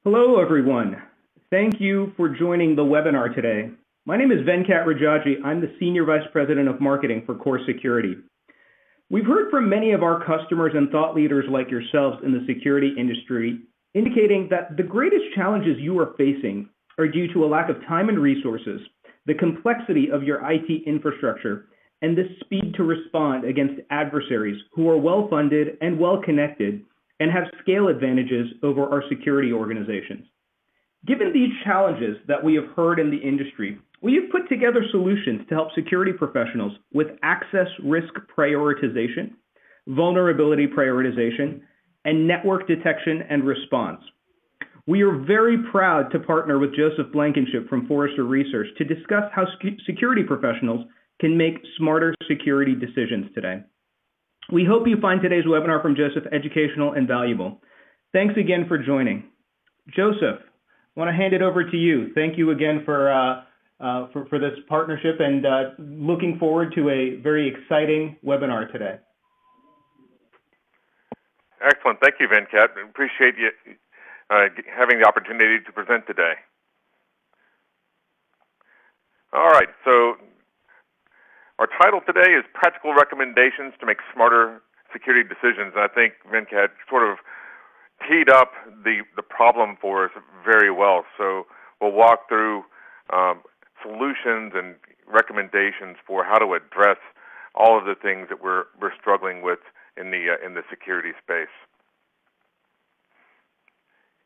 Hello, everyone. Thank you for joining the webinar today. My name is Venkat Rajaji. I'm the Senior Vice President of Marketing for Core Security. We've heard from many of our customers and thought leaders like yourselves in the security industry, indicating that the greatest challenges you are facing are due to a lack of time and resources, the complexity of your IT infrastructure, and the speed to respond against adversaries who are well-funded and well-connected and have scale advantages over our security organizations. Given these challenges that we have heard in the industry, we have put together solutions to help security professionals with access risk prioritization, vulnerability prioritization, and network detection and response. We are very proud to partner with Joseph Blankenship from Forrester Research to discuss how security professionals can make smarter security decisions today. We hope you find today's webinar from Joseph educational and valuable. Thanks again for joining. Joseph, I want to hand it over to you. Thank you again for this partnership and looking forward to a very exciting webinar today. Excellent. Thank you, Venkat. I appreciate you having the opportunity to present today. All right, so our title today is Practical Recommendations to Make Smarter Security Decisions. And I think Venkat sort of teed up the problem for us very well. So we'll walk through solutions and recommendations for how to address all of the things that we're struggling with in the security space.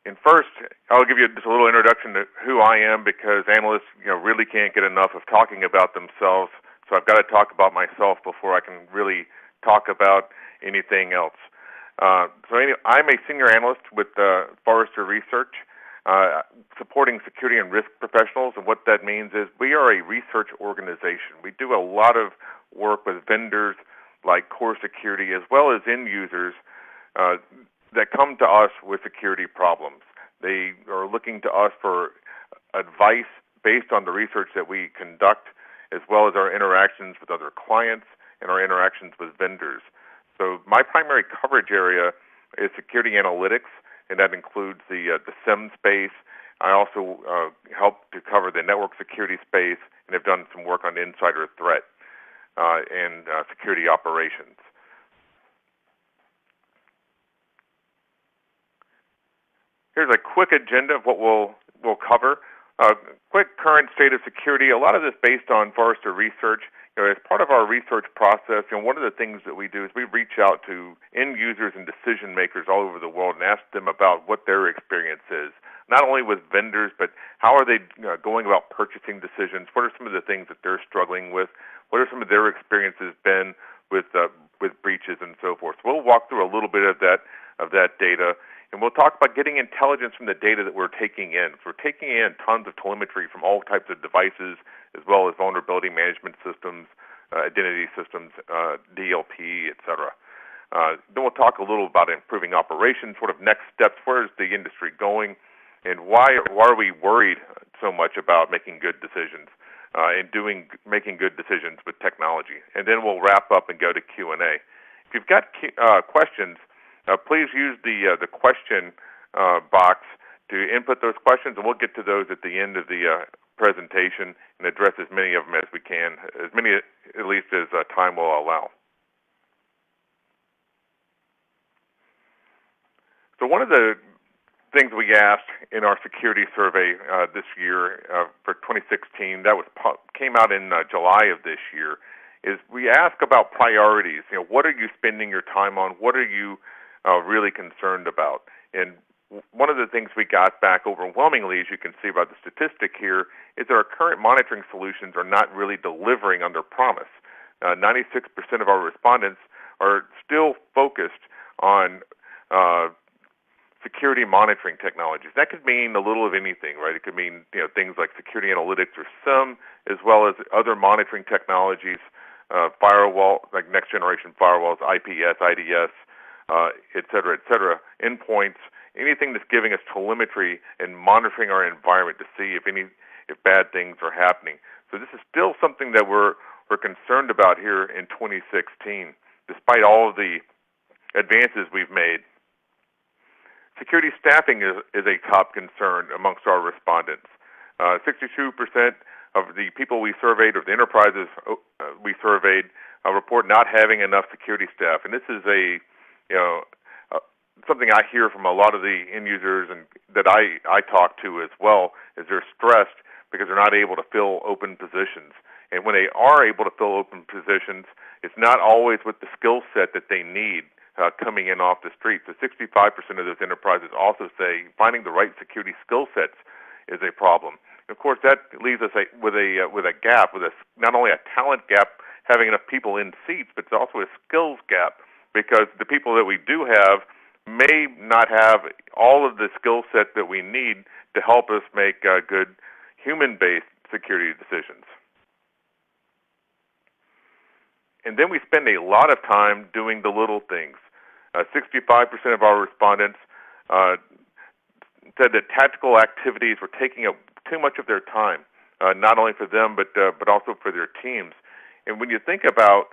And first, I'll give you just a little introduction to who I am, because analysts really can't get enough of talking about themselves. So I've got to talk about myself before I can really talk about anything else. Anyway, I'm a senior analyst with Forrester Research, supporting security and risk professionals. And what that means is we are a research organization. We do a lot of work with vendors like Core Security, as well as end users that come to us with security problems. They are looking to us for advice based on the research that we conduct, as well as our interactions with other clients and our interactions with vendors. So my primary coverage area is security analytics, and that includes the SIEM space. I also help to cover the network security space and have done some work on insider threat and security operations. Here's a quick agenda of what we'll cover. Quick current state of security. A lot of this based on Forrester Research. As part of our research process, one of the things that we do is we reach out to end users and decision makers all over the world and ask them about what their experience is, not only with vendors, but how are they going about purchasing decisions? What are some of the things that they're struggling with? What are some of their experiences been with breaches and so forth? So we'll walk through a little bit of that data. And we'll talk about getting intelligence from the data that we're taking in. So we're taking in tons of telemetry from all types of devices, as well as vulnerability management systems, identity systems, DLP, et cetera. Then we'll talk a little about improving operations, sort of next steps. Where is the industry going? And why are we worried so much about making good decisions and making good decisions with technology? And then we'll wrap up and go to Q&A. If you've got questions, please use the question box to input those questions, and we'll get to those at the end of the presentation and address as many of them as we can, as many at least as time will allow. So one of the things we asked in our security survey this year for 2016, that came out in July of this year, is we ask about priorities. What are you spending your time on? What are you really concerned about? And one of the things we got back overwhelmingly, as you can see by the statistic here, is that our current monitoring solutions are not really delivering on their promise. 96% of our respondents are still focused on security monitoring technologies. That could mean a little of anything, right? It could mean things like security analytics or SIEM, as well as other monitoring technologies, firewall, like next generation firewalls, IPS, IDS, et cetera, endpoints, anything that's giving us telemetry and monitoring our environment to see if bad things are happening. So this is still something that we're concerned about here in 2016, despite all of the advances we've made. Security staffing is a top concern amongst our respondents. 62% of the people we surveyed, or the enterprises we surveyed, report not having enough security staff. And this is something I hear from a lot of the end users and that I talk to as well, is they're stressed because they're not able to fill open positions. And when they are able to fill open positions, it's not always with the skill set that they need coming in off the street. So 65% of those enterprises also say finding the right security skill sets is a problem. And of course, that leaves us with a gap, not only a talent gap, having enough people in seats, but it's also a skills gap, because the people that we do have may not have all of the skill set that we need to help us make good human-based security decisions. And then we spend a lot of time doing the little things. 65% of our respondents said that tactical activities were taking up too much of their time, not only for them but also for their teams. And when you think about,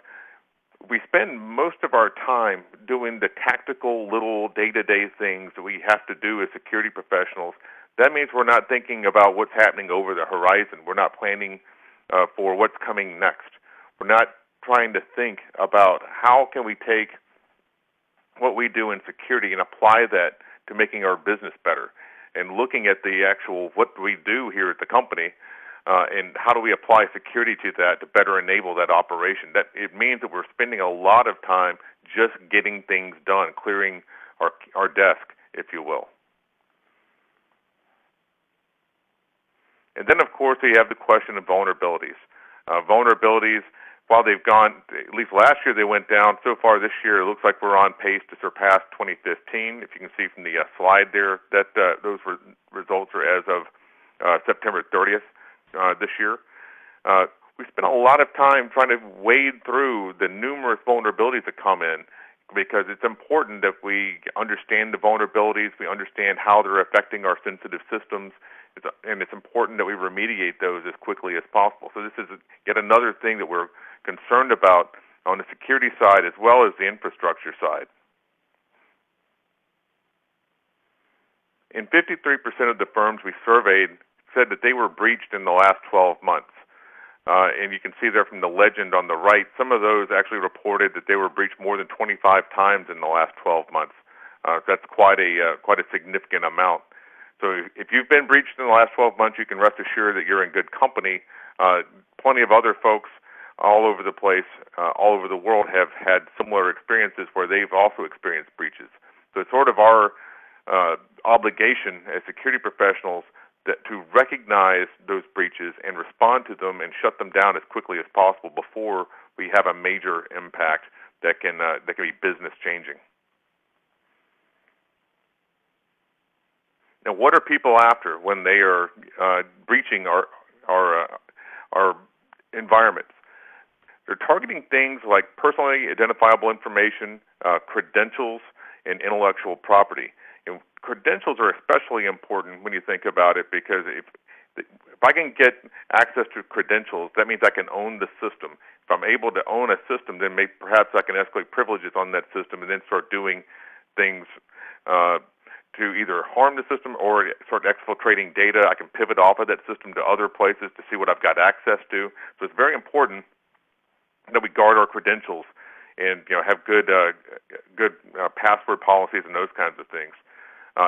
we spend most of our time doing the tactical little day-to-day things that we have to do as security professionals. That means we're not thinking about what's happening over the horizon. We're not planning for what's coming next. We're not trying to think about how can we take what we do in security and apply that to making our business better, and looking at the actual what we do here at the company and how do we apply security to that to better enable that operation. That it means that we're spending a lot of time just getting things done, clearing our desk, if you will. And then, of course, we have the question of vulnerabilities. Vulnerabilities, while they've gone, at least last year they went down, so far this year it looks like we're on pace to surpass 2015. If you can see from the slide there, that those results are as of September 30th this year. We spent a lot of time trying to wade through the numerous vulnerabilities that come in, because it's important that we understand the vulnerabilities, we understand how they're affecting our sensitive systems, and it's important that we remediate those as quickly as possible. So this is yet another thing that we're concerned about on the security side as well as the infrastructure side. And 53% of the firms we surveyed said that they were breached in the last 12 months. And you can see there from the legend on the right, some of those actually reported that they were breached more than 25 times in the last 12 months. That's quite a significant amount. So if you've been breached in the last 12 months, you can rest assured that you're in good company. Plenty of other folks all over the place, all over the world, have had similar experiences where they've also experienced breaches. So it's sort of our obligation as security professionals to recognize those breaches and respond to them and shut them down as quickly as possible before we have a major impact that can be business changing. Now, what are people after when they are breaching our environments? They're targeting things like personally identifiable information, credentials, and intellectual property. And credentials are especially important when you think about it, because if I can get access to credentials, that means I can own the system. If I'm able to own a system, then perhaps I can escalate privileges on that system and then start doing things to either harm the system or start exfiltrating data. I can pivot off of that system to other places to see what I've got access to. So it's very important that we guard our credentials and have good password policies and those kinds of things.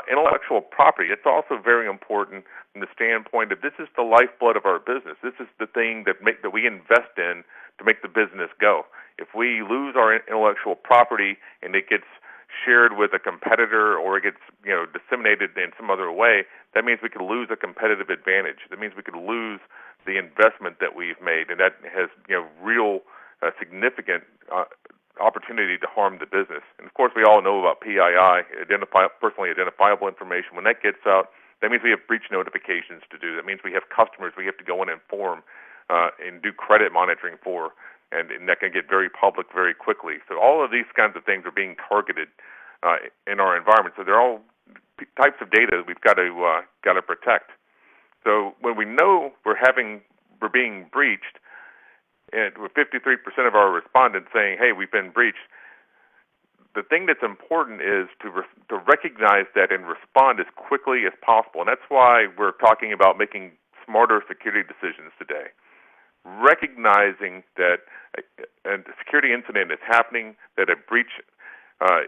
Intellectual property, it's also very important from the standpoint that this is the lifeblood of our business. This is the thing that we invest in to make the business go. If we lose our intellectual property and it gets shared with a competitor or it gets disseminated in some other way, that means we could lose a competitive advantage. That means we could lose the investment that we've made, and that has real significant opportunity to harm the business. And of course, we all know about PII, personally identifiable information. When that gets out, that means we have breach notifications to do. That means we have customers we have to go in and inform and do credit monitoring for, and that can get very public very quickly. So all of these kinds of things are being targeted in our environment. So they're all types of data that we've got to protect. So when we know we're being breached, and with 53% of our respondents saying, "Hey, we've been breached," the thing that's important is to recognize that and respond as quickly as possible. And that's why we're talking about making smarter security decisions today. Recognizing that a security incident is happening, that a breach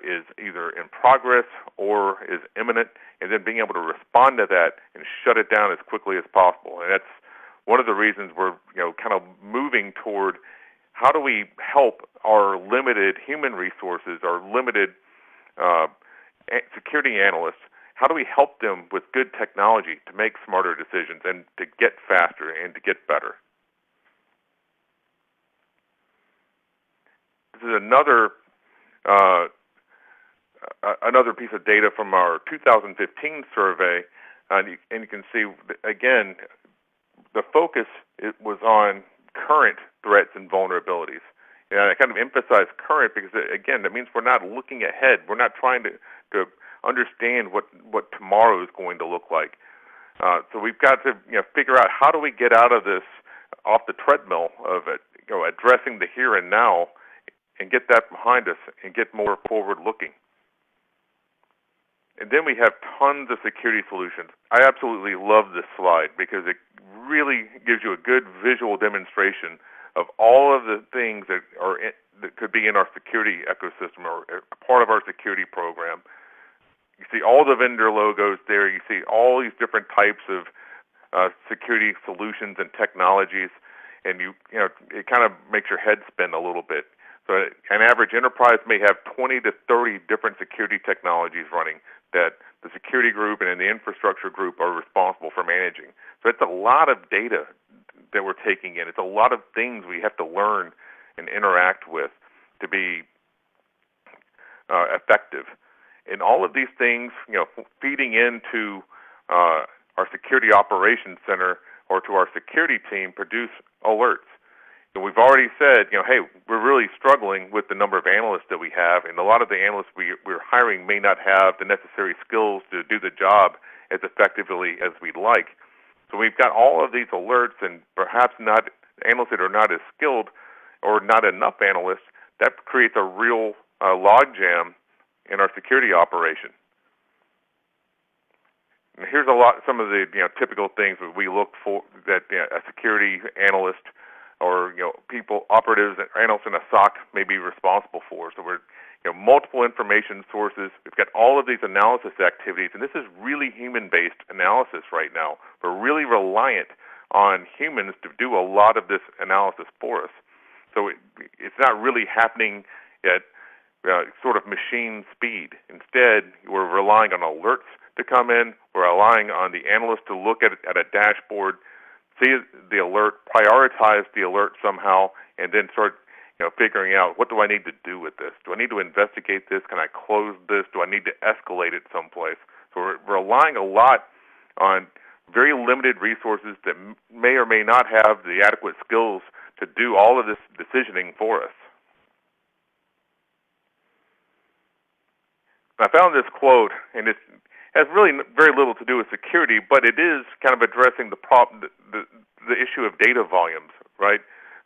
is either in progress or is imminent, and then being able to respond to that and shut it down as quickly as possible. And that's one of the reasons we're kind of moving toward how do we help our limited human resources, our limited security analysts, how do we help them with good technology to make smarter decisions and to get faster and to get better? This is another piece of data from our 2015 survey, and you can see, again, the focus was on current threats and vulnerabilities. And I kind of emphasize current because, again, that means we're not looking ahead. We're not trying to understand what tomorrow is going to look like. So we've got to figure out how do we get out of this, off the treadmill of addressing the here and now, and get that behind us and get more forward-looking. And then we have tons of security solutions. I absolutely love this slide because it really gives you a good visual demonstration of all of the things that could be in our security ecosystem or a part of our security program. You see all the vendor logos there. You see all these different types of security solutions and technologies, and it kind of makes your head spin a little bit. So an average enterprise may have 20 to 30 different security technologies running that the security group and the infrastructure group are responsible for managing. So it's a lot of data that we're taking in. It's a lot of things we have to learn and interact with to be effective. And all of these things, feeding into our security operations center or to our security team produce alerts. And we've already said, hey, we're really struggling with the number of analysts that we have, and a lot of the analysts we're hiring may not have the necessary skills to do the job as effectively as we'd like. So we've got all of these alerts, and perhaps not analysts that are not as skilled or not enough analysts. That creates a real logjam in our security operation. And here's some of the typical things that we look for that a security analyst or people, operatives, and analysts in a SOC may be responsible for. So we're multiple information sources. We've got all of these analysis activities, and this is really human-based analysis right now. We're really reliant on humans to do a lot of this analysis for us. So it's not really happening at sort of machine speed. Instead, we're relying on alerts to come in. We're relying on the analyst to look at a dashboard, see the alert, prioritize the alert somehow, and then start figuring out, what do I need to do with this? Do I need to investigate this? Can I close this? Do I need to escalate it someplace? So we're relying a lot on very limited resources that may or may not have the adequate skills to do all of this decisioning for us. I found this quote, and it has really very little to do with security, but it is kind of addressing the issue of data volumes, right?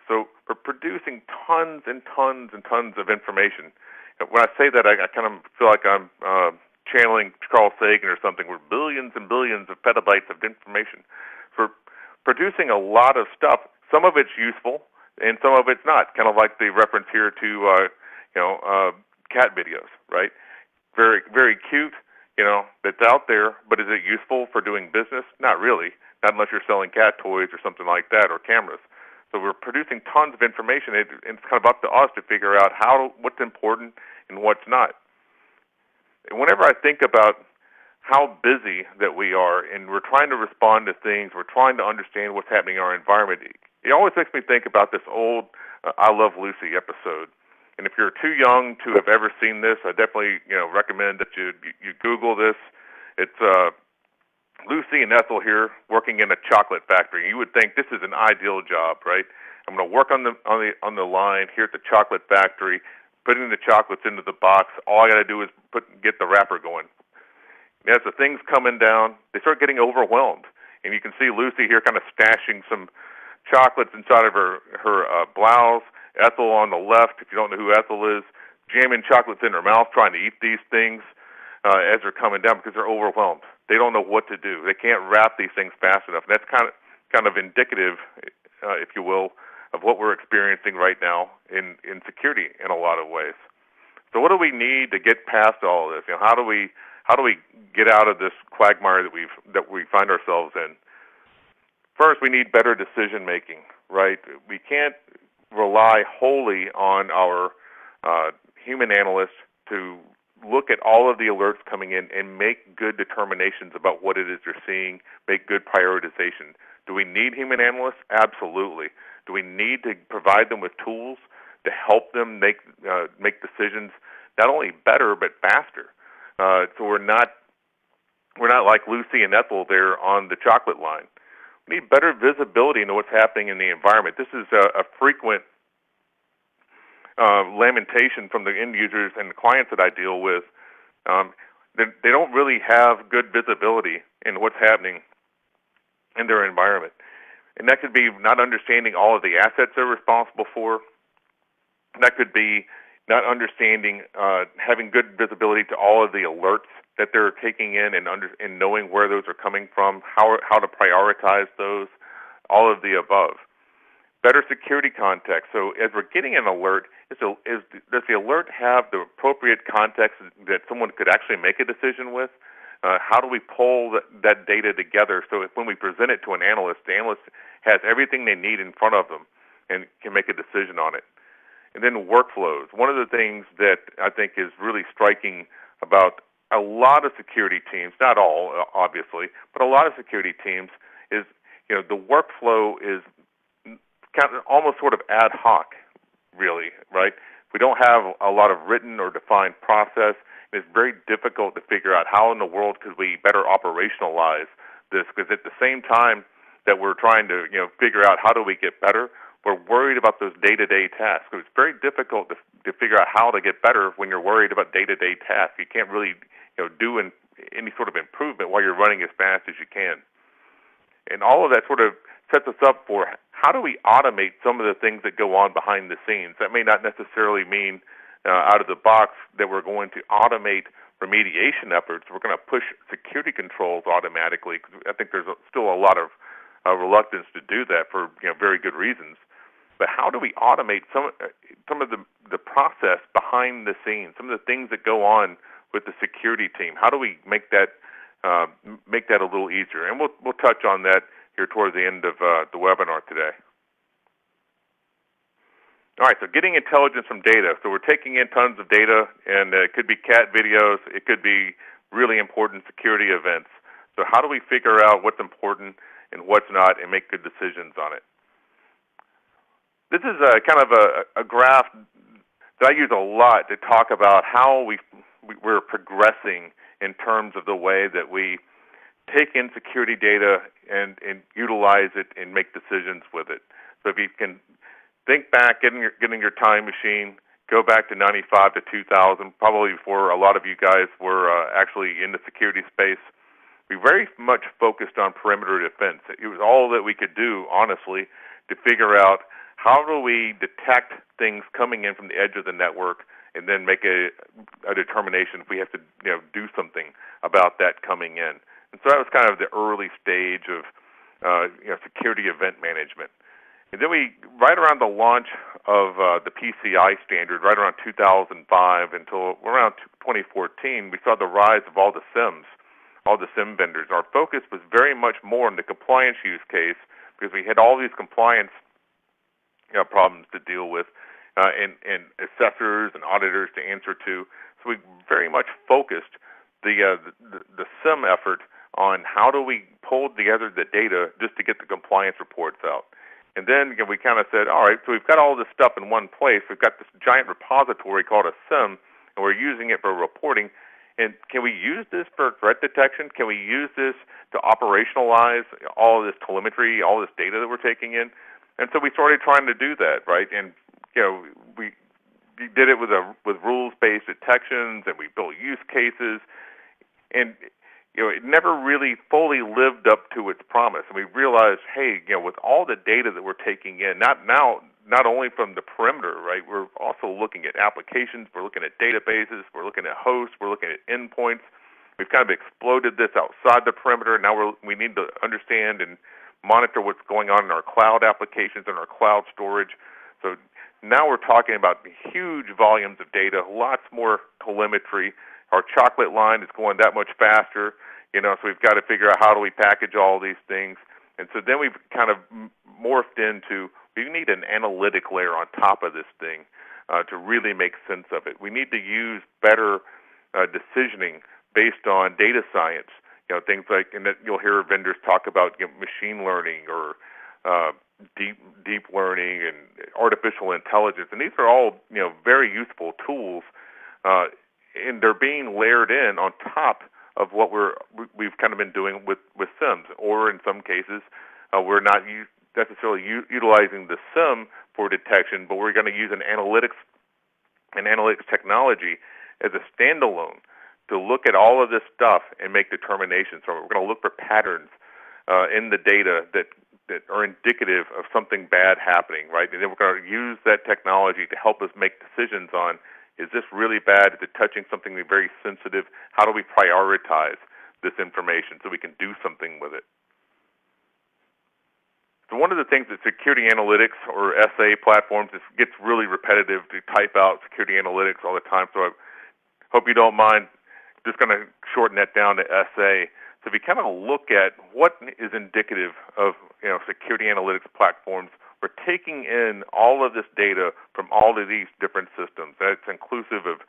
So we're producing tons and tons and tons of information. And when I say that, I kind of feel like I'm channeling Carl Sagan or something. We're billions and billions of petabytes of information. So we're producing a lot of stuff. Some of it's useful, and some of it's not. Kind of like the reference here to cat videos, right? Very, very cute, that's out there, but is it useful for doing business? Not really, not unless you're selling cat toys or something like that, or cameras. So we're producing tons of information, and it's kind of up to us to figure out what's important and what's not. And whenever I think about how busy that we are, and we're trying to respond to things, we're trying to understand what's happening in our environment, it always makes me think about this old I Love Lucy episode. And if you're too young to have ever seen this, I definitely recommend that you Google this. It's Lucy and Ethel here working in a chocolate factory. You would think this is an ideal job, right? I'm going to work on the line here at the chocolate factory, putting the chocolates into the box. All I got to do is get the wrapper going. As the thing's coming down, they start getting overwhelmed, and you can see Lucy here kind of stashing some chocolates inside of her blouse. Ethel on the left, if you don't know who Ethel is, jamming chocolates in their mouth, trying to eat these things as they're coming down because they're overwhelmed. They don't know what to do. They can't wrap these things fast enough. And that's kind of indicative, if you will, of what we're experiencing right now in security in a lot of ways. So what do we need to get past all of this? How do we get out of this quagmire that we find ourselves in? First, we need better decision making, right? We can't rely wholly on our human analysts to look at all of the alerts coming in and make good determinations about what it is they're seeing, make good prioritization. Do we need human analysts? Absolutely. Do we need to provide them with tools to help them make decisions not only better but faster? So we're not like Lucy and Ethel there on the chocolate line. We need better visibility into what's happening in the environment. This is a frequent lamentation from the end users and the clients that I deal with. They don't really have good visibility in what's happening in their environment. And that could be not understanding all of the assets they're responsible for. That could be not understanding, having good visibility to all of the alerts that they're taking in and knowing where those are coming from, how to prioritize those, all of the above. Better security context. So as we're getting an alert, does the alert have the appropriate context that someone could actually make a decision with? How do we pull that data together so when we present it to an analyst, the analyst has everything they need in front of them and can make a decision on it? And then workflows. One of the things that I think is really striking about a lot of security teams, not all, obviously, but a lot of security teams is, the workflow is kind of almost sort of ad hoc, really, right? We don't have a lot of written or defined process. It's very difficult to figure out how in the world could we better operationalize this, because at the same time that we're trying to, figure out how do we get better, we're worried about those day-to-day tasks. So it's very difficult to figure out how to get better when you're worried about day-to-day tasks. You can't really, do any sort of improvement while you're running as fast as you can. And all of that sort of sets us up for how do we automate some of the things that go on behind the scenes. That may not necessarily mean out of the box that we're going to automate remediation efforts. We're going to push security controls automatically, because I think there's still a lot of reluctance to do that for very good reasons. But how do we automate some of the process behind the scenes, some of the things that go on with the security team? How do we make that a little easier? And we'll touch on that here towards the end of the webinar today. All right, so getting intelligence from data. So we're taking in tons of data, and it could be cat videos, it could be really important security events. So how do we figure out what's important and what's not and make good decisions on it? This is kind of a graph that I use a lot to talk about how we're progressing in terms of the way that we take in security data and utilize it and make decisions with it. So if you can think back, getting your time machine, go back to 95 to 2000, probably before a lot of you guys were actually in the security space. We very much focused on perimeter defense. It was all that we could do, honestly, to figure out how do we detect things coming in from the edge of the network and then make a determination if we have to do something about that coming in. And so that was kind of the early stage of security event management. And then right around the launch of the PCI standard, right around 2005 until around 2014, we saw the rise of all the SIMs, all the SIM vendors. Our focus was very much more on the compliance use case because we had all these compliance problems to deal with and assessors and auditors to answer to. So we very much focused the SIM effort on how do we pull together the data just to get the compliance reports out. And then we kind of said, all right, so we've got all this stuff in one place. We've got this giant repository called a SIM, and we're using it for reporting. And can we use this for threat detection? Can we use this to operationalize all of this telemetry, all this data that we're taking in? And so we started trying to do that, right? And we did it with rules-based detections, and we built use cases, and it never really fully lived up to its promise. And we realized, hey, with all the data that we're taking in, not not only from the perimeter, right? We're also looking at applications. We're looking at databases. We're looking at hosts. We're looking at endpoints. We've kind of exploded this outside the perimeter. Now we need to understand and monitor what's going on in our cloud applications and our cloud storage. So now we're talking about huge volumes of data, lots more telemetry. Our chocolate line is going that much faster, so we've got to figure out how do we package all these things. And so then we've kind of morphed into, we need an analytic layer on top of this thing to really make sense of it. We need to use better decisioning based on data science, things like, and that you'll hear vendors talk about machine learning or deep learning and artificial intelligence, and these are all very useful tools, and they're being layered in on top of what we've kind of been doing with SIMs, or in some cases we're not necessarily utilizing the SIM for detection, but we're going to use an analytics technology as a standalone to look at all of this stuff and make determinations. So we're going to look for patterns in the data that are indicative of something bad happening, right? And then we're going to use that technology to help us make decisions on, is this really bad? Is it touching something very sensitive? How do we prioritize this information so we can do something with it? So one of the things that security analytics or SA platforms, it gets really repetitive to type out security analytics all the time, so I hope you don't mind. Just going to shorten that down to SA. So if you kind of look at what is indicative of security analytics platforms, we're taking in all of this data from all of these different systems. That's inclusive of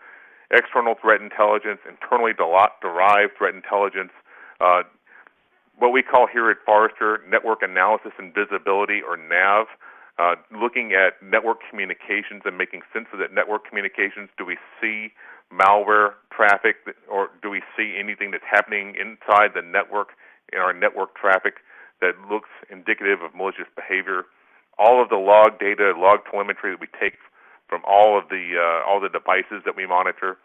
external threat intelligence, internally derived threat intelligence, what we call here at Forrester network analysis and visibility, or NAV, looking at network communications and making sense of that network communications. Do we see malware traffic, or do we see anything that's happening inside the network, in our network traffic, that looks indicative of malicious behavior? All of the log data, log telemetry that we take from all the devices that we monitor.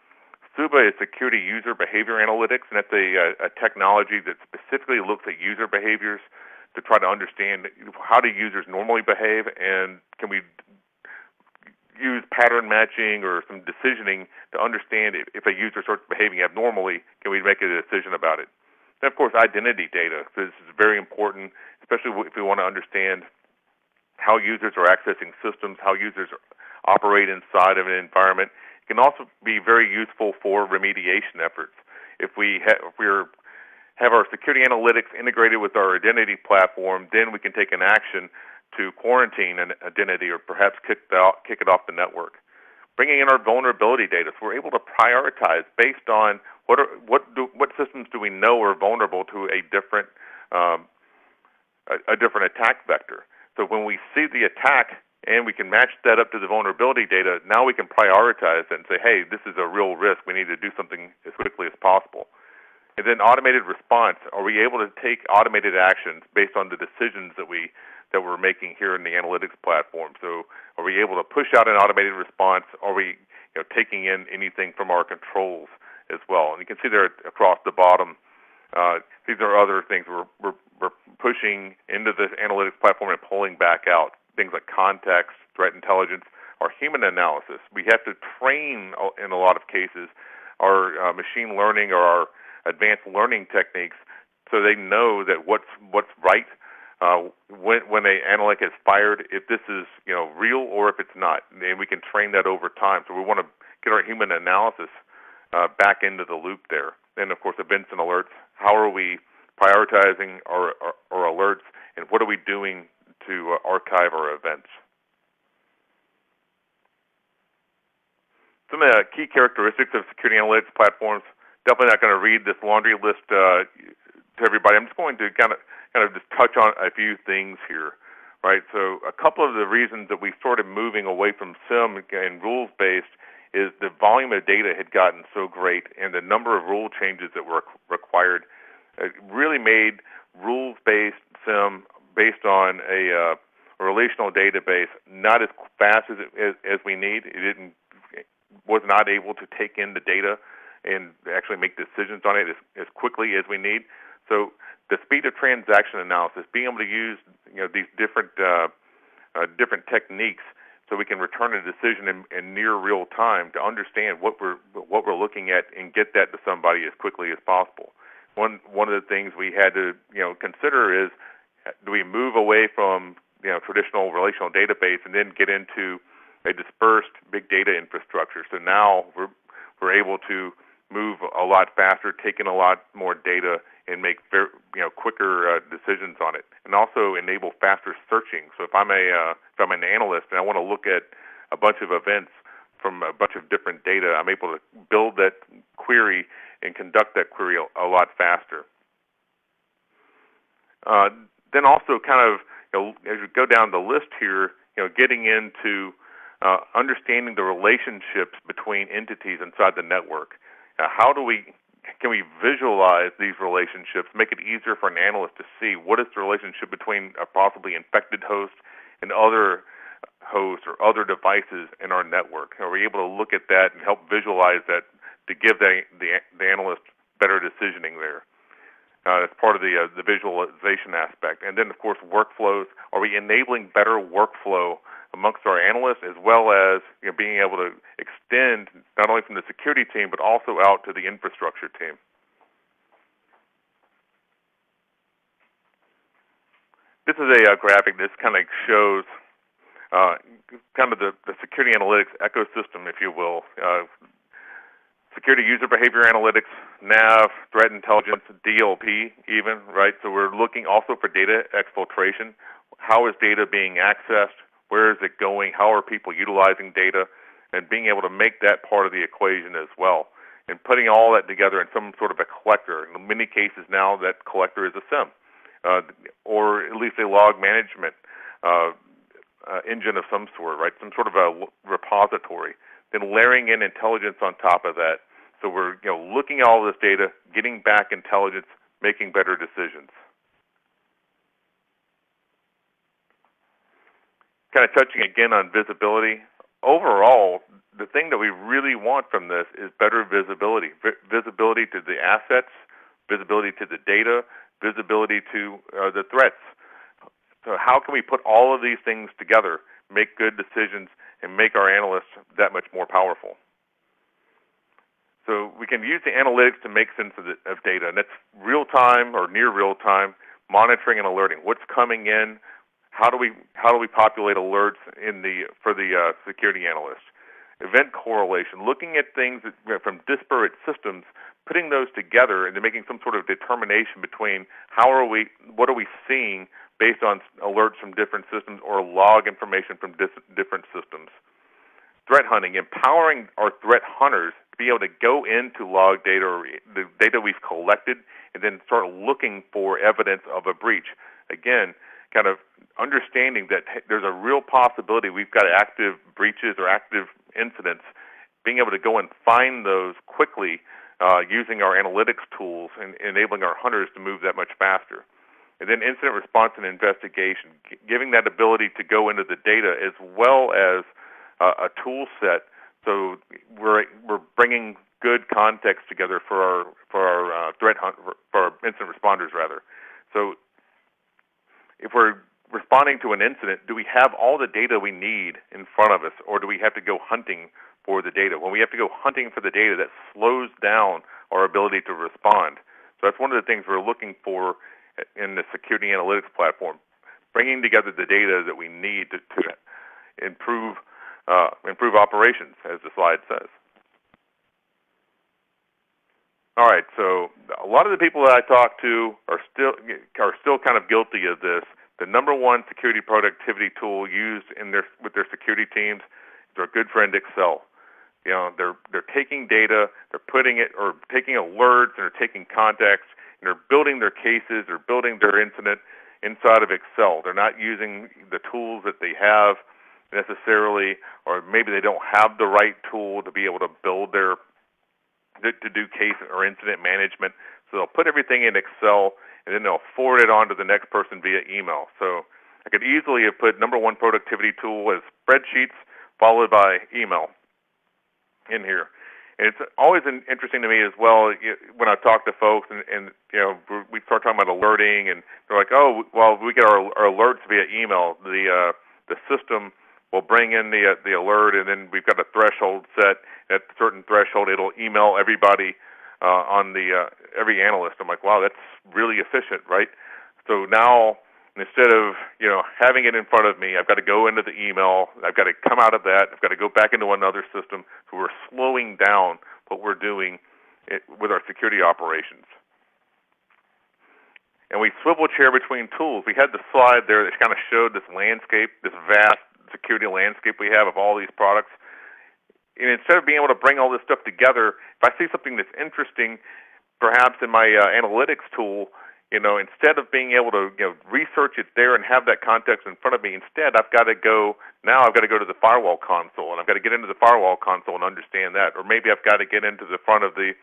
SUBA is security user behavior analytics, and it's a technology that specifically looks at user behaviors to try to understand how do users normally behave, and can we use pattern matching or some decisioning to understand if a user starts behaving abnormally, can we make a decision about it? And of course, identity data. This is very important, especially if we want to understand how users are accessing systems, how users operate inside of an environment. It can also be very useful for remediation efforts. If we have our security analytics integrated with our identity platform, then we can take an action to quarantine an identity or perhaps kick it off the network. Bringing in our vulnerability data, so we're able to prioritize based on what systems do we know are vulnerable to a different attack vector. So when we see the attack and we can match that up to the vulnerability data, now we can prioritize it and say, hey, this is a real risk. We need to do something as quickly as possible. And then automated response. Are we able to take automated actions based on the decisions that we're making here in the analytics platform? So are we able to push out an automated response? Are we taking in anything from our controls as well? And you can see there across the bottom, these are other things we're pushing into this analytics platform and pulling back out. Things like context, threat intelligence, or human analysis. We have to train, in a lot of cases, our machine learning or our advanced learning techniques so they know that what's right when an analytic is fired, if this is real or if it's not, and we can train that over time. So we want to get our human analysis back into the loop there. And of course, events and alerts. How are we prioritizing our alerts, and what are we doing to archive our events? Some of the key characteristics of security analytics platforms. Definitely not going to read this laundry list to everybody. I'm just going to kind of just touch on a few things here, right? So a couple of the reasons that we started moving away from SIM and rules-based is the volume of data had gotten so great, and the number of rule changes that were required really made rules-based SIM based on a relational database not as fast as we need. It was not able to take in the data and actually make decisions on it as quickly as we need. So the speed of transaction analysis, being able to use these different techniques so we can return a decision in near real time to understand what we're looking at and get that to somebody as quickly as possible. One of the things we had to consider is, do we move away from traditional relational database and then get into a dispersed big data infrastructure? So now we're able to move a lot faster, take in a lot more data, and make quicker decisions on it, and also enable faster searching. So if I'm an analyst and I want to look at a bunch of events from a bunch of different data, I'm able to build that query and conduct that query a lot faster. Then also kind of as you go down the list here, getting into understanding the relationships between entities inside the network. Can we visualize these relationships, make it easier for an analyst to see what is the relationship between a possibly infected host and other hosts or other devices in our network? Are we able to look at that and help visualize that to give the analyst better decisioning there? That's part of the visualization aspect. And then, of course, workflows. Are we enabling better workflow amongst our analysts, as well as being able to extend not only from the security team but also out to the infrastructure team? This is a graphic. This kind of shows kind of the security analytics ecosystem, if you will. Security user behavior analytics, NAV, threat intelligence, DLP even, right? So we're looking also for data exfiltration. How is data being accessed? Where is it going? How are people utilizing data? And being able to make that part of the equation as well. And putting all that together in some sort of a collector. In many cases now, that collector is a SIM, or at least a log management engine of some sort, right? Some sort of a repository. Then layering in intelligence on top of that. So we're looking at all this data, getting back intelligence, making better decisions. Kind of touching again on visibility. Overall, the thing that we really want from this is better visibility. Visibility to the assets, visibility to the data, visibility to the threats. So how can we put all of these things together, make good decisions, and make our analysts that much more powerful? So we can use the analytics to make sense of data, and that's real-time or near real-time monitoring and alerting. What's coming in? How do we populate alerts for the security analyst? Event correlation, looking at things from disparate systems, putting those together and making some sort of determination between what are we seeing based on alerts from different systems or log information from different systems. Threat hunting, empowering our threat hunters to be able to go into log data or the data we've collected and then start looking for evidence of a breach. Again, kind of understanding that there's a real possibility we've got active breaches or active incidents, being able to go and find those quickly using our analytics tools and enabling our hunters to move that much faster. And then incident response and investigation, giving that ability to go into the data as well as a tool set. So we're bringing good context together for our threat hunt, for our incident responders rather. So if we're responding to an incident, do we have all the data we need in front of us, or do we have to go hunting for the data? When we have to go hunting for the data, that slows down our ability to respond. So that's one of the things we're looking for in the security analytics platform, bringing together the data that we need to improve operations, as the slide says. All right, so a lot of the people that I talk to are still kind of guilty of this. The number one security productivity tool used with their security teams is our good friend Excel. They're taking data, they're putting it, or taking alerts, and they're taking context, and they're building their cases, they're building their incident inside of Excel. They're not using the tools that they have necessarily, or maybe they don't have the right tool to be able to build to do case or incident management. So they'll put everything in Excel, and then they'll forward it on to the next person via email. So I could easily have put number one productivity tool as spreadsheets, followed by email in here. And it's always interesting to me as well when I talk to folks, and we start talking about alerting, and they're like, oh, well, we get our alerts via email. The system we'll bring in the alert, and then we've got a threshold set. At a certain threshold, it'll email everybody on the every analyst. I'm like, wow, that's really efficient, right? So now, instead of having it in front of me, I've got to go into the email. I've got to come out of that. I've got to go back into another system. So we're slowing down what we're doing with our security operations. And we swivel chair between tools. We had the slide there that kind of showed this landscape, this vast security landscape we have of all these products. And instead of being able to bring all this stuff together, if I see something that's interesting, perhaps in my analytics tool, instead of being able to research it there and have that context in front of me, instead I've got to go to the firewall console, and I've got to get into the firewall console and understand that. Or maybe I've got to get into the front of the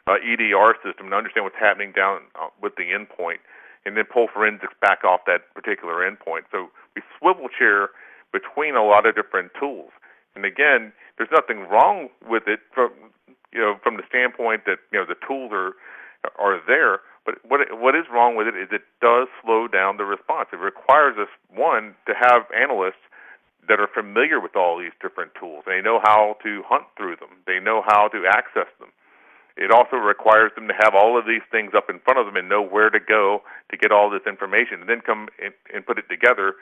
EDR system and understand what's happening down with the endpoint, and then pull forensics back off that particular endpoint. So we swivel chair between a lot of different tools. And again, there's nothing wrong with it from the standpoint that the tools are there. But what is wrong with it is it does slow down the response. It requires us, one, to have analysts that are familiar with all these different tools. They know how to hunt through them. They know how to access them. It also requires them to have all of these things up in front of them and know where to go to get all this information, and then come and put it together.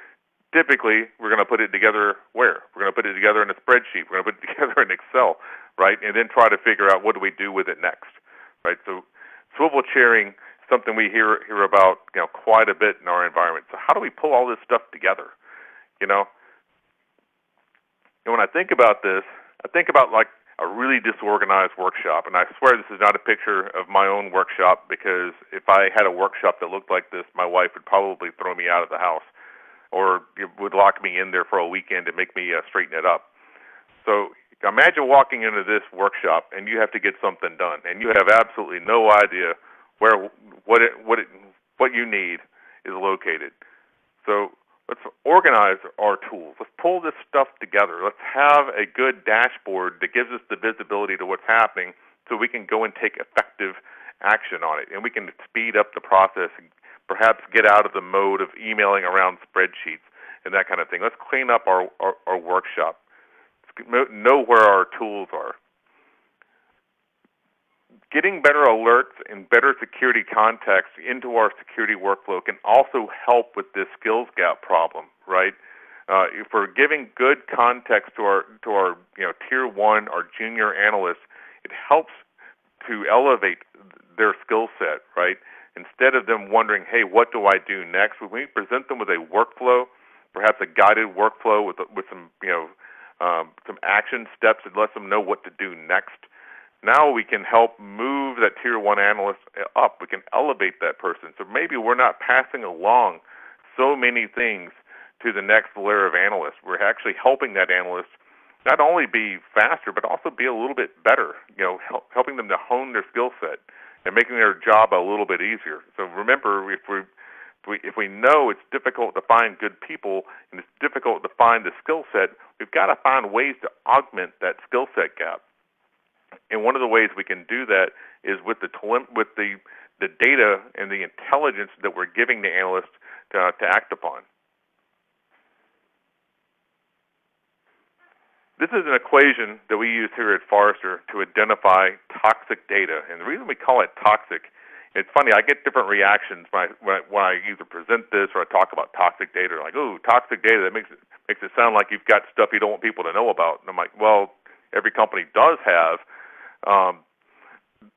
Typically, we're going to put it together where? We're going to put it together in a spreadsheet. We're going to put it together in Excel, right? And then try to figure out what do we do with it next, right? So swivel chairing is something we hear about quite a bit in our environment. So how do we pull all this stuff together? And when I think about this, I think about like a really disorganized workshop. And I swear this is not a picture of my own workshop, because if I had a workshop that looked like this, my wife would probably throw me out of the house, or would lock me in there for a weekend and make me straighten it up. So imagine walking into this workshop and you have to get something done, and you have absolutely no idea where what you need is located. So let's organize our tools. Let's pull this stuff together. Let's have a good dashboard that gives us the visibility to what's happening, so we can go and take effective action on it, and we can speed up the process and perhaps get out of the mode of emailing around spreadsheets and that kind of thing. Let's clean up our workshop. Let's know where our tools are. Getting better alerts and better security context into our security workflow can also help with this skills gap problem, right? If we're giving good context to our tier 1, our junior analysts, it helps to elevate their skill set, right? Instead of them wondering, hey, what do I do next? When we present them with a workflow, perhaps a guided workflow with some action steps that lets them know what to do next, now we can help move that tier 1 analyst up. We can elevate that person. So maybe we're not passing along so many things to the next layer of analysts. We're actually helping that analyst not only be faster, but also be a little bit better, helping them to hone their skill set and making their job a little bit easier. So remember, if we know it's difficult to find good people and it's difficult to find the skill set, we've got to find ways to augment that skill set gap. And one of the ways we can do that is with the data and the intelligence that we're giving the analysts to act upon. This is an equation that we use here at Forrester to identify toxic data. And the reason we call it toxic, it's funny, I get different reactions when I either present this or I talk about toxic data. Like, ooh, toxic data, that makes it sound like you've got stuff you don't want people to know about. And I'm like, well, every company does have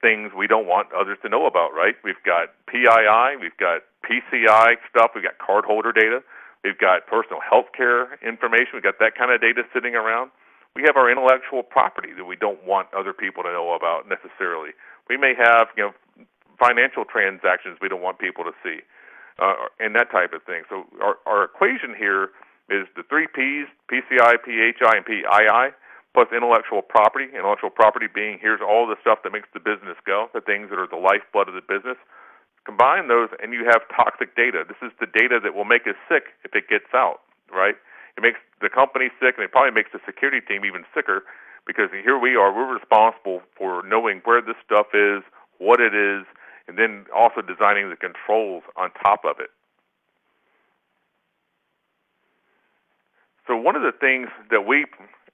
things we don't want others to know about, right? We've got PII, we've got PCI stuff, we've got cardholder data, we've got personal health care information, we've got that kind of data sitting around. We have our intellectual property that we don't want other people to know about necessarily. We may have, financial transactions we don't want people to see, and that type of thing. So our equation here is the 3 Ps, PCI, PHI, and PII, plus intellectual property. Intellectual property being, here's all the stuff that makes the business go, the things that are the lifeblood of the business. Combine those, and you have toxic data. This is the data that will make us sick if it gets out, right? It makes the company sick, and it probably makes the security team even sicker, because here we are, we're responsible for knowing where this stuff is, what it is, and then also designing the controls on top of it. So one of the things that we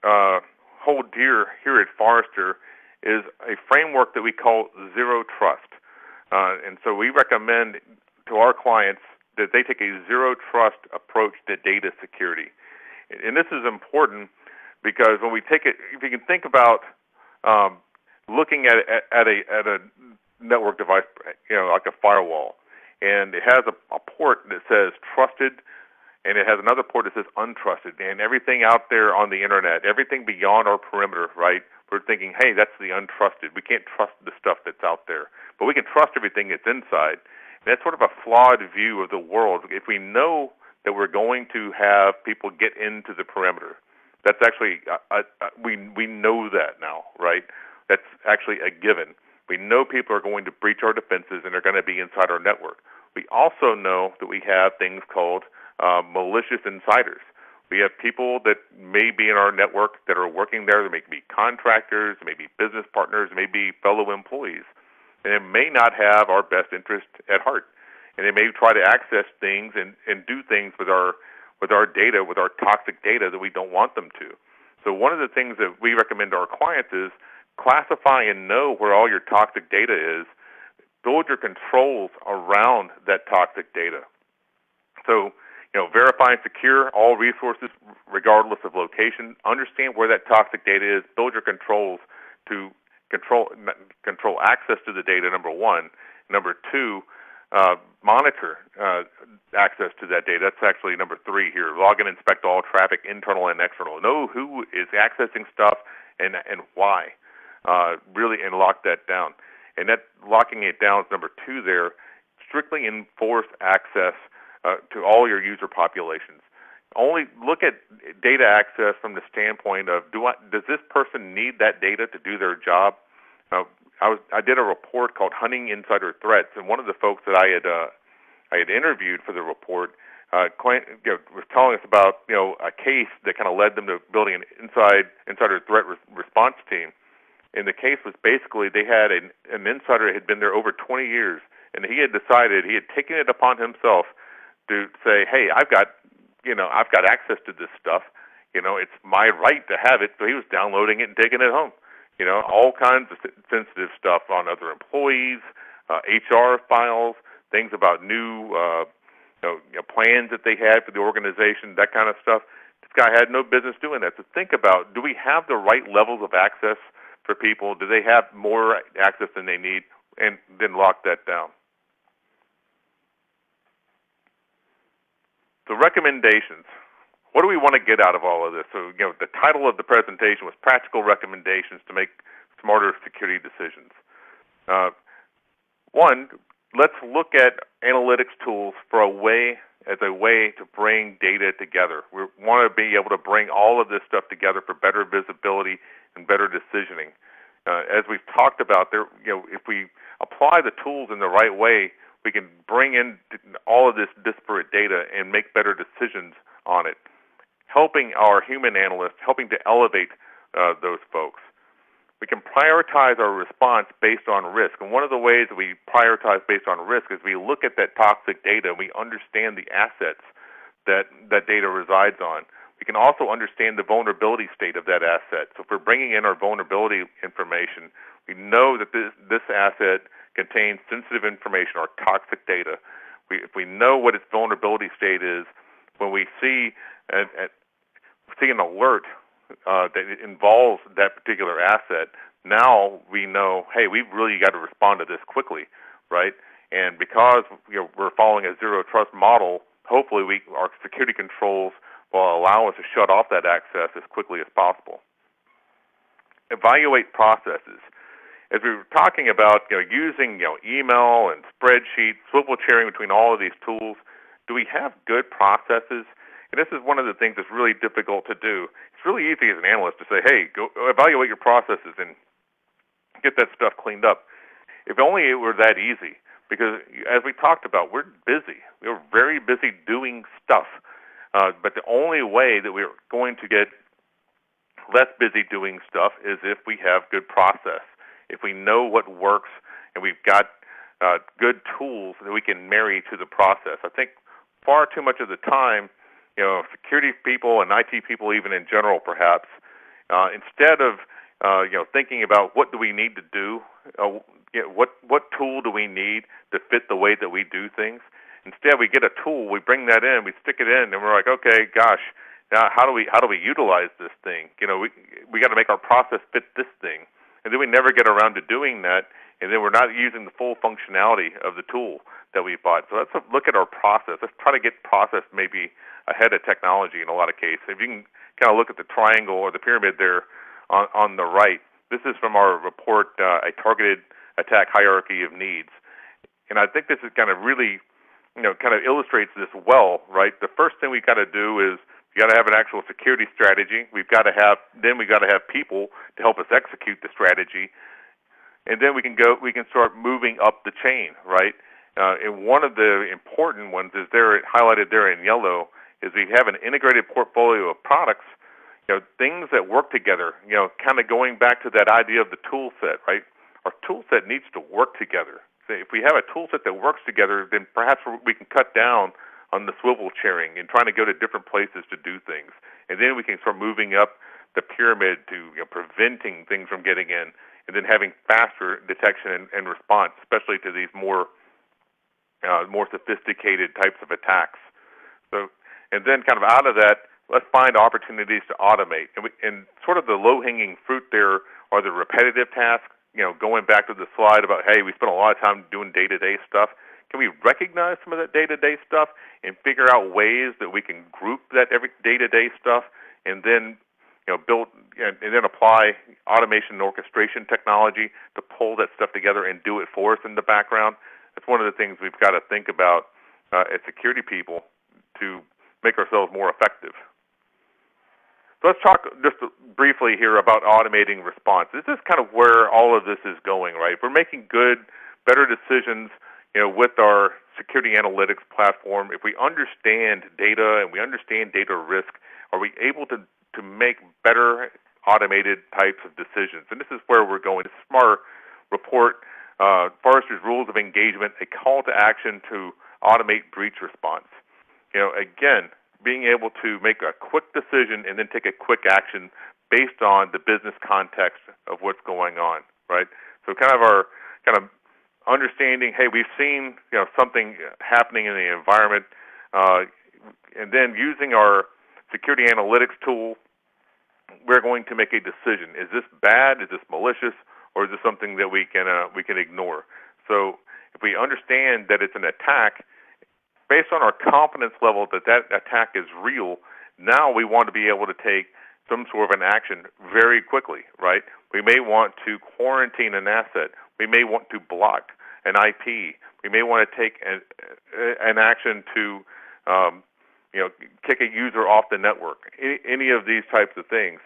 hold dear here at Forrester is a framework that we call zero trust. And so we recommend to our clients that they take a zero trust approach to data security. And this is important because when we take it, if you can think about looking at a network device, like a firewall, and it has a port that says trusted, and it has another port that says untrusted, and everything out there on the internet, everything beyond our perimeter, right? We're thinking, hey, that's the untrusted. We can't trust the stuff that's out there, but we can trust everything that's inside. And that's sort of a flawed view of the world. If we know that we're going to have people get into the perimeter, that's actually we know that now, right? That's actually a given. We know people are going to breach our defenses and they're going to be inside our network. We also know that we have things called malicious insiders. We have people that may be in our network that are working there. They may be contractors, they may be business partners, they may be fellow employees, and they may not have our best interest at heart. And they may try to access things and do things with our data, with our toxic data that we don't want them to. So one of the things that we recommend to our clients is classify and know where all your toxic data is. Build your controls around that toxic data. So, verify and secure all resources regardless of location. Understand where that toxic data is. Build your controls to control access to the data, number one. Number two, monitor access to that data. That's actually number three here. Log and inspect all traffic, internal and external. Know who is accessing stuff and why. Really, and lock that down. And that locking it down is number two there. Strictly enforce access to all your user populations. Only look at data access from the standpoint of does this person need that data to do their job? I did a report called Hunting Insider Threats, and one of the folks that I had interviewed for the report was telling us about a case that kind of led them to building an insider threat response team. And the case was basically they had an insider that had been there over 20 years, and he had decided, he had taken it upon himself to say, hey, I've got access to this stuff. It's my right to have it. So he was downloading it and taking it home. All kinds of sensitive stuff on other employees, HR files, things about new plans that they had for the organization, that kind of stuff. This guy had no business doing that. So think about, do we have the right levels of access for people? Do they have more access than they need? And then lock that down. So recommendations. What do we want to get out of all of this? So, the title of the presentation was Practical Recommendations to Make Smarter Security Decisions. One, let's look at analytics tools as a way to bring data together. We want to be able to bring all of this stuff together for better visibility and better decisioning. As we've talked about, if we apply the tools in the right way, we can bring in all of this disparate data and make better decisions on it, helping our human analysts, helping to elevate those folks. We can prioritize our response based on risk. And one of the ways that we prioritize based on risk is we look at that toxic data and we understand the assets that data resides on. We can also understand the vulnerability state of that asset. So if we're bringing in our vulnerability information, we know that this asset contains sensitive information or toxic data. If we know what its vulnerability state is, when we see an alert that involves that particular asset, now we know, hey, we've really got to respond to this quickly, right? And because we're following a zero trust model, hopefully our security controls will allow us to shut off that access as quickly as possible. Evaluate processes. As we were talking about, using email and spreadsheets, swivel chairing between all of these tools, do we have good processes? And this is one of the things that's really difficult to do. It's really easy as an analyst to say, hey, go evaluate your processes and get that stuff cleaned up. If only it were that easy, because as we talked about, we're busy. We're very busy doing stuff. But the only way that we're going to get less busy doing stuff is if we have good process, if we know what works, and we've got good tools that we can marry to the process. I think far too much of the time security people and IT people even in general perhaps, instead of thinking about what do we need to do, what tool do we need to fit the way that we do things. Instead, we get a tool, we bring that in, we stick it in, and we're like, okay, gosh, now how do we utilize this thing? We got to make our process fit this thing, and then we never get around to doing that, and then we're not using the full functionality of the tool that we bought. So let's look at our process. Let's try to get process maybe ahead of technology in a lot of cases. If you can kind of look at the triangle or the pyramid there on the right, this is from our report, a targeted attack hierarchy of needs. And I think this is kind of really, kind of illustrates this well, right? The first thing we got to do is you got to have an actual security strategy. We've got to have people to help us execute the strategy. And then we can start moving up the chain, right? And one of the important ones is there, highlighted there in yellow, is we have an integrated portfolio of products, things that work together, kind of going back to that idea of the tool set, right? Our tool set needs to work together. So if we have a tool set that works together, then perhaps we can cut down on the swivel chairing and trying to go to different places to do things. And then we can start moving up the pyramid to preventing things from getting in, and then having faster detection and response, especially to these more sophisticated types of attacks. So, and then kind of out of that, let's find opportunities to automate. And sort of the low-hanging fruit there are the repetitive tasks, going back to the slide about, hey, we spent a lot of time doing day-to-day stuff. Can we recognize some of that day-to-day stuff and figure out ways that we can group that every day-to-day stuff and then build and then apply automation and orchestration technology to pull that stuff together and do it for us in the background? That's one of the things we've got to think about as security people to make ourselves more effective. So let's talk just briefly here about automating response. This is kind of where all of this is going, right? We're making better decisions, with our security analytics platform. If we understand data and we understand data risk, are we able to make better automated types of decisions? And this is where we're going. This is from our report, Forrester's Rules of Engagement, a call to action to automate breach response. Again, being able to make a quick decision and then take a quick action based on the business context of what's going on, right? So kind of understanding, hey, we've seen something happening in the environment, and then using our security analytics tool, we're going to make a decision. Is this bad? Is this malicious? Or is this something that we can ignore? So if we understand that it's an attack, based on our confidence level that attack is real, now we want to be able to take some sort of an action very quickly, right? We may want to quarantine an asset. We may want to block an IP. We may want to take an action to kick a user off the network. Any of these types of things.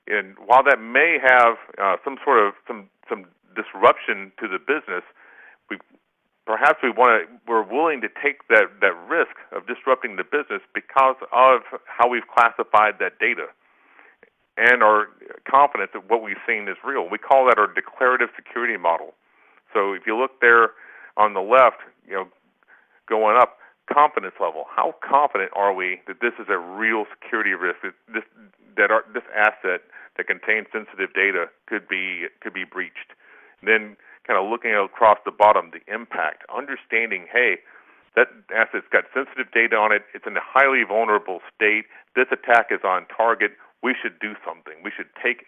And while that may have some disruption to the business, we're willing to take that risk of disrupting the business because of how we've classified that data and are confident that what we've seen is real. We call that our declarative security model. So if you look there on the left, going up, confidence level. How confident are we that this is a real security risk? That this asset that contains sensitive data could be breached. And then kind of looking across the bottom, the impact, understanding, hey, that asset's got sensitive data on it. It's in a highly vulnerable state. This attack is on target. We should do something. We should take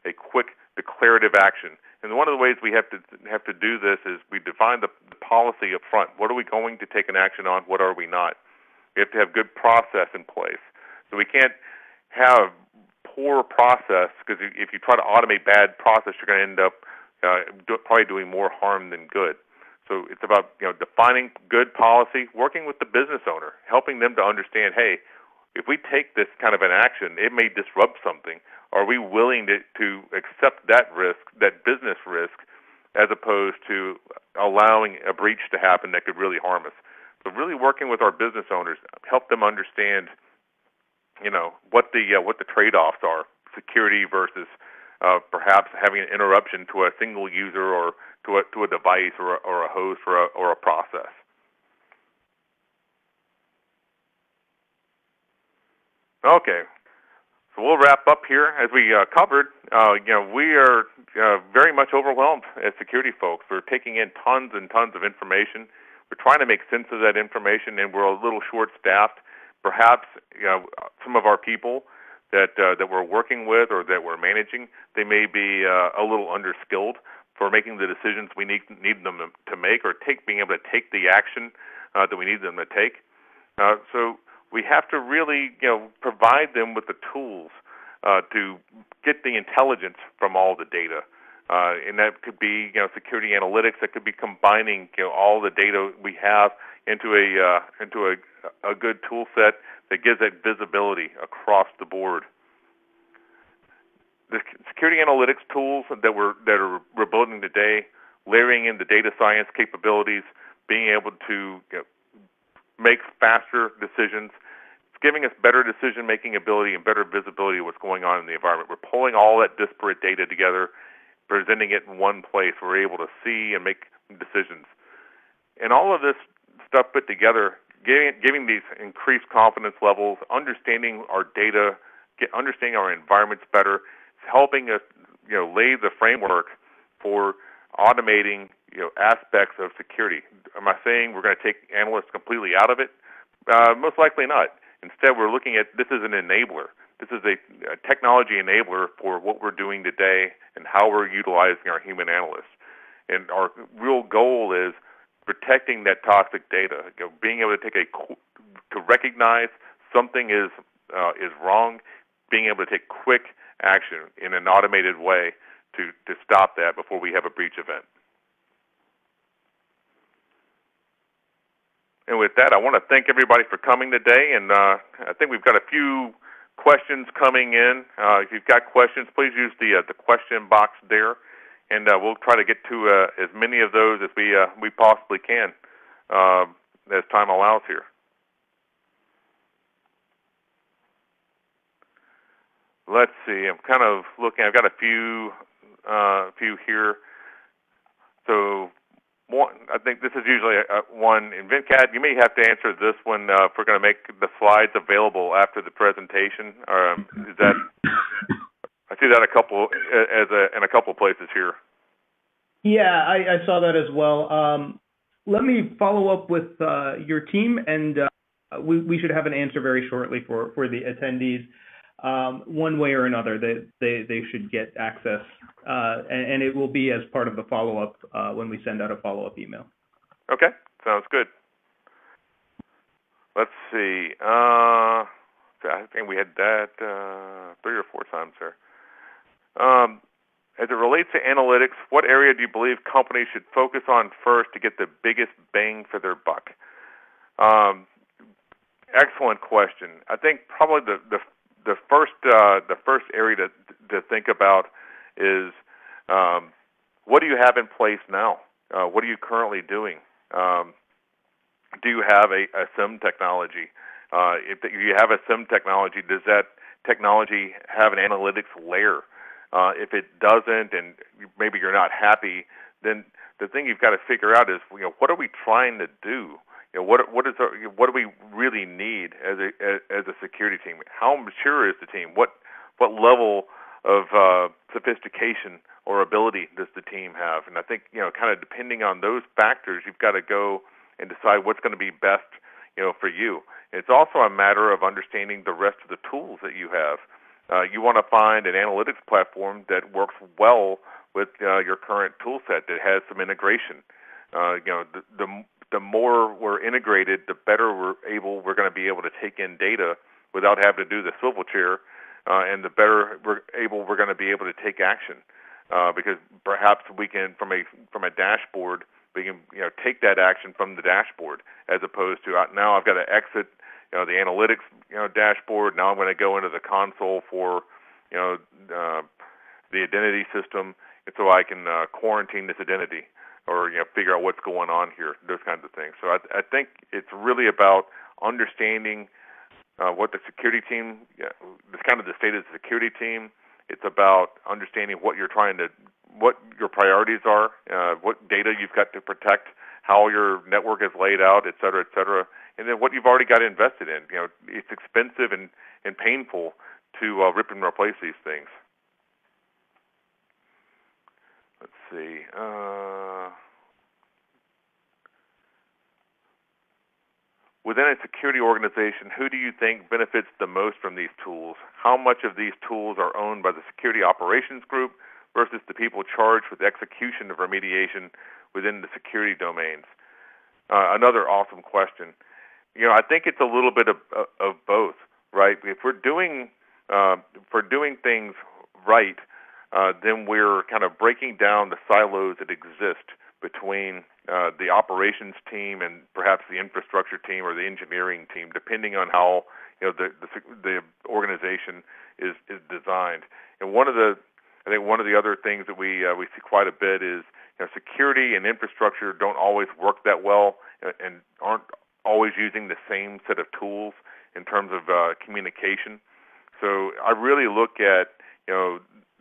a quick declarative action. And one of the ways we have to do this is we define the policy up front. What are we going to take an action on? What are we not? We have to have good process in place. So we can't have poor process, because if you try to automate bad process, you're going to end up probably doing more harm than good. So it's about defining good policy, working with the business owner, helping them to understand, hey, if we take this kind of an action, it may disrupt something. Are we willing to accept that risk, that business risk, as opposed to allowing a breach to happen that could really harm us? So really working with our business owners, help them understand, what the trade-offs are, security versus perhaps having an interruption to a single user or to a device or a host or a process. Okay. So we'll wrap up here. As we covered, we are very much overwhelmed as security folks. We're taking in tons and tons of information. We're trying to make sense of that information, and we're a little short-staffed. Perhaps some of our people that we're working with or that we're managing, they may be a little underskilled for making the decisions we need them to make, or being able to take the action that we need them to take. So we have to really, provide them with the tools to get the intelligence from all the data, and that could be, security analytics. That could be combining, all the data we have into a good tool set that gives that visibility across the board. The security analytics tools that we're building today, layering in the data science capabilities, being able to make faster decisions. It's giving us better decision-making ability and better visibility of what's going on in the environment. We're pulling all that disparate data together, presenting it in one place. We're able to see and make decisions. And all of this stuff put together, giving these increased confidence levels, understanding our data, understanding our environments better, helping us, lay the framework for automating, aspects of security. Am I saying we're going to take analysts completely out of it? Most likely not. Instead, we're looking at this as an enabler. This is a technology enabler for what we're doing today and how we're utilizing our human analysts. And our real goal is protecting that toxic data. Being able to recognize something is wrong, being able to take quick action in an automated way to stop that before we have a breach event. And with that, I want to thank everybody for coming today, and I think we've got a few questions coming in. If you've got questions, please use the question box there, and we'll try to get to as many of those as we possibly can as time allows here. Let's see. I'm kind of looking. I've got a few here. So I think this is usually one. And Venkat, you may have to answer this one if we're going to make the slides available after the presentation. Is that? I see that in a couple places here. Yeah, I saw that as well. Let me follow up with your team, and we should have an answer very shortly for the attendees. One way or another, they should get access, and it will be as part of the follow-up when we send out a follow-up email. Okay, sounds good. Let's see. I think we had that 3 or 4 times there. As it relates to analytics, what area do you believe companies should focus on first to get the biggest bang for their buck? Excellent question. I think probably the first area to think about is what do you have in place now? What are you currently doing? Do you have a SIM technology? If you have a SIM technology, does that technology have an analytics layer? If it doesn't, and maybe you're not happy, then the thing you've got to figure out is, what are we trying to do? What do we really need as a security team? How mature is the team? What level of sophistication or ability does the team have? And I think kind of depending on those factors, you've got to go and decide what's going to be best for you. It's also a matter of understanding the rest of the tools that you have. You want to find an analytics platform that works well with your current tool set, that has some integration. The more we're integrated, the better we're going to be able to take in data without having to do the swivel chair, and the better we're going to be able to take action. Because perhaps we can, from a dashboard, we can take that action from the dashboard, as opposed to now I've got to exit the analytics dashboard. Now I'm going to go into the console for the identity system, and so I can quarantine this identity, or figure out what's going on here, those kinds of things. So I think it's really about understanding what the security team, this kind of the state of the security team. It's about understanding what your priorities are, what data you've got to protect, how your network is laid out, et cetera, and then what you've already got invested in. It's expensive, and and painful to rip and replace these things. Let's see. Within a security organization, who do you think benefits the most from these tools? How much of these tools are owned by the security operations group versus the people charged with execution of remediation within the security domains? Another awesome question. I think it's a little bit of both, right? If we're doing things right, then we're kind of breaking down the silos that exist between the operations team and perhaps the infrastructure team or the engineering team, depending on how the organization is designed. And I think one of the other things that we see quite a bit is security and infrastructure don't always work that well and aren't always using the same set of tools in terms of communication. So I really look at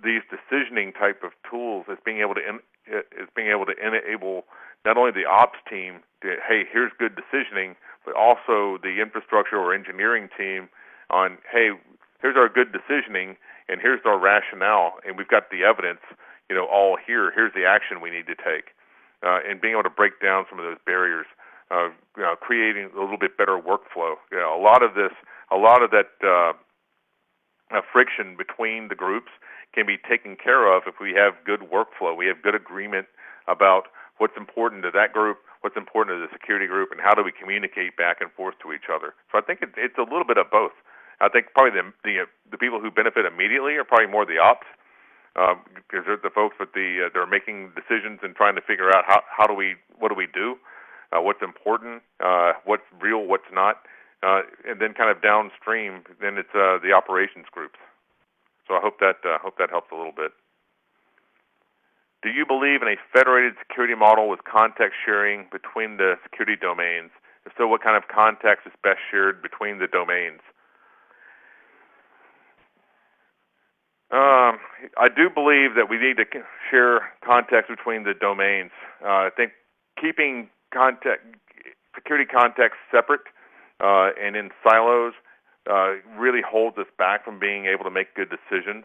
these decisioning type of tools as being able to enable not only the ops team to, hey, here's good decisioning, but also the infrastructure or engineering team on, hey, here's our good decisioning and here's our rationale, and we've got the evidence, all here. Here's the action we need to take, and being able to break down some of those barriers, creating a little bit better workflow. A lot of that friction between the groups can be taken care of if we have good workflow. We have good agreement about what's important to that group, what's important to the security group, and how do we communicate back and forth to each other. So I think it's a little bit of both. I think probably the people who benefit immediately are probably more the ops, because they're the folks that they're making decisions and trying to figure out what do we do, what's important, what's real, what's not, and then kind of downstream, then it's the operations groups. So I hope that helps a little bit. Do you believe in a federated security model with context sharing between the security domains? If so, what kind of context is best shared between the domains? I do believe that we need to share context between the domains. I think keeping security context separate and in silos really holds us back from being able to make good decisions.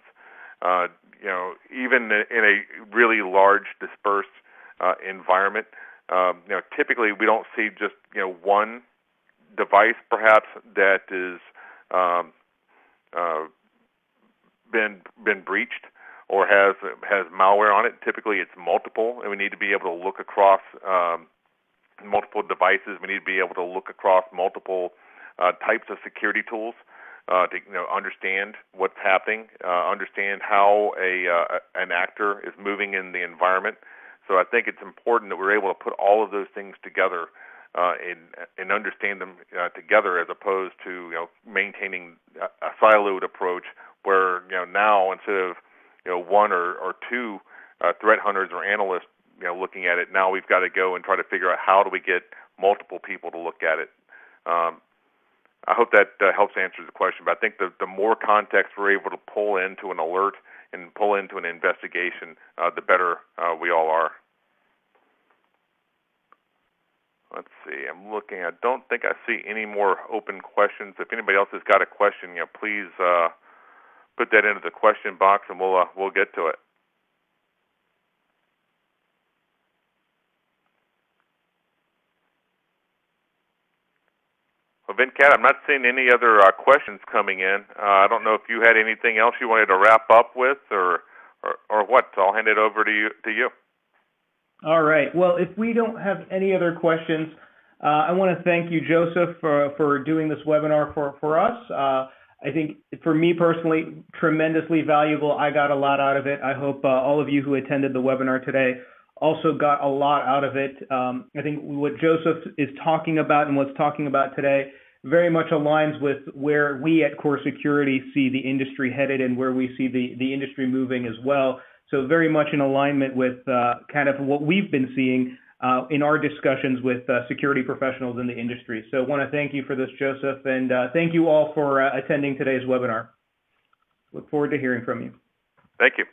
Even in a really large dispersed environment, typically we don't see just one device perhaps that is been breached or has malware on it. Typically it's multiple, and we need to be able to look across multiple devices. We need to be able to look across multiple types of security tools to understand what's happening, understand how an actor is moving in the environment. So I think it's important that we're able to put all of those things together and understand them together, as opposed to maintaining a siloed approach where now instead of one or two threat hunters or analysts looking at it, now we've got to go and try to figure out how do we get multiple people to look at it. I hope that helps answer the question, but I think the more context we're able to pull into an alert and pull into an investigation, the better we all are. Let's see. I'm looking. I don't think I see any more open questions. If anybody else has got a question, please put that into the question box, and we'll get to it. Well, Venkat, I'm not seeing any other questions coming in. I don't know if you had anything else you wanted to wrap up with, or what. So I'll hand it over to you. All right. Well, if we don't have any other questions, I want to thank you, Joseph, for doing this webinar for us. I think for me personally, tremendously valuable. I got a lot out of it. I hope all of you who attended the webinar today also got a lot out of it. I think what Joseph is talking about and what's talking about today very much aligns with where we at Core Security see the industry headed and where we see the industry moving as well. So very much in alignment with kind of what we've been seeing in our discussions with security professionals in the industry. So I want to thank you for this, Joseph, and thank you all for attending today's webinar. Look forward to hearing from you. Thank you.